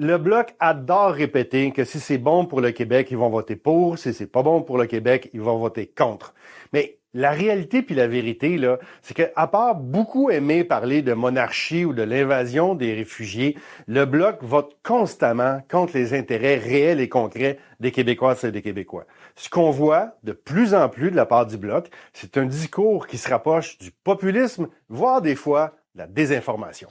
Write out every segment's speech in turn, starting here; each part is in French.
Le Bloc adore répéter que si c'est bon pour le Québec, ils vont voter pour. Si c'est pas bon pour le Québec, ils vont voter contre. Mais la réalité puis la vérité, là, c'est qu'à part beaucoup aimer parler de monarchie ou de l'invasion des réfugiés, le Bloc vote constamment contre les intérêts réels et concrets des Québécoises et des Québécois. Ce qu'on voit de plus en plus de la part du Bloc, c'est un discours qui se rapproche du populisme, voire des fois de la désinformation.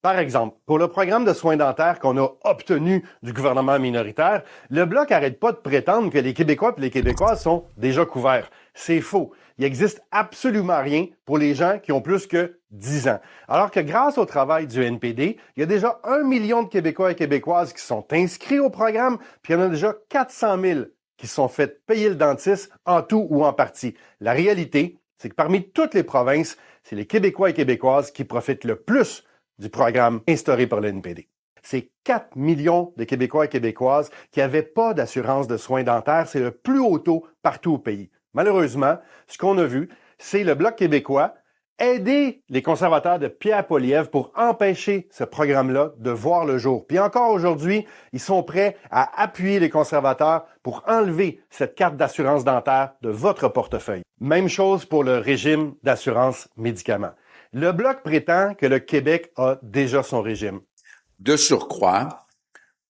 Par exemple, pour le programme de soins dentaires qu'on a obtenu du gouvernement minoritaire, le Bloc n'arrête pas de prétendre que les Québécois et les Québécoises sont déjà couverts. C'est faux. Il n'existe absolument rien pour les gens qui ont plus que 10 ans. Alors que grâce au travail du NPD, il y a déjà 1 million de Québécois et Québécoises qui sont inscrits au programme, puis il y en a déjà 400 000 qui se sont fait payer le dentiste en tout ou en partie. La réalité, c'est que parmi toutes les provinces, c'est les Québécois et Québécoises qui profitent le plus du programme instauré par le NPD. C'est 4 millions de Québécois et Québécoises qui n'avaient pas d'assurance de soins dentaires. C'est le plus haut taux partout au pays. Malheureusement, ce qu'on a vu, c'est le Bloc québécois aider les conservateurs de Pierre Poilievre pour empêcher ce programme-là de voir le jour. Puis encore aujourd'hui, ils sont prêts à appuyer les conservateurs pour enlever cette carte d'assurance dentaire de votre portefeuille. Même chose pour le régime d'assurance médicaments. Le Bloc prétend que le Québec a déjà son régime. De surcroît,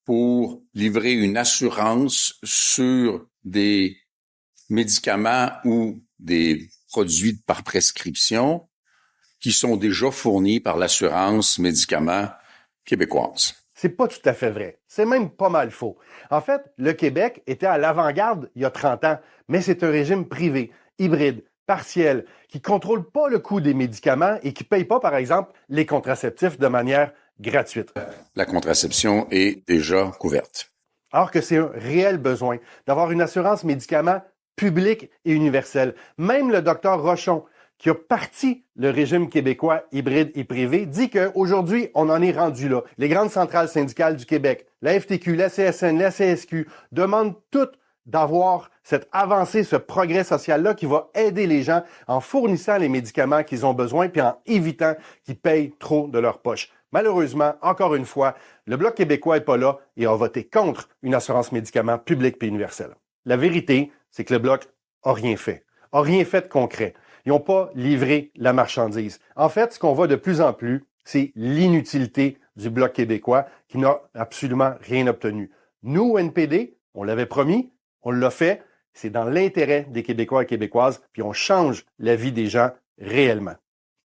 pour livrer une assurance sur des médicaments ou des produits par prescription qui sont déjà fournis par l'assurance médicaments québécoise. C'est pas tout à fait vrai. C'est même pas mal faux. En fait, le Québec était à l'avant-garde il y a 30 ans, mais c'est un régime privé, hybride, partiel, qui contrôle pas le coût des médicaments et qui paye pas, par exemple, les contraceptifs de manière gratuite. La contraception est déjà couverte. Alors que c'est un réel besoin d'avoir une assurance médicaments publique et universelle. Même le docteur Rochon, qui a parti le régime québécois hybride et privé, dit qu'aujourd'hui, on en est rendu là. Les grandes centrales syndicales du Québec, la FTQ, la CSN, la CSQ, demandent toutes d'avoir cette avancée, ce progrès social-là qui va aider les gens en fournissant les médicaments qu'ils ont besoin puis en évitant qu'ils payent trop de leur poche. Malheureusement, encore une fois, le Bloc québécois n'est pas là et a voté contre une assurance médicaments publique et universelle. La vérité, c'est que le Bloc a rien fait de concret. Ils n'ont pas livré la marchandise. En fait, ce qu'on voit de plus en plus, c'est l'inutilité du Bloc québécois qui n'a absolument rien obtenu. Nous, au NPD, on l'avait promis, on l'a fait. C'est dans l'intérêt des Québécois et Québécoises, puis on change la vie des gens réellement.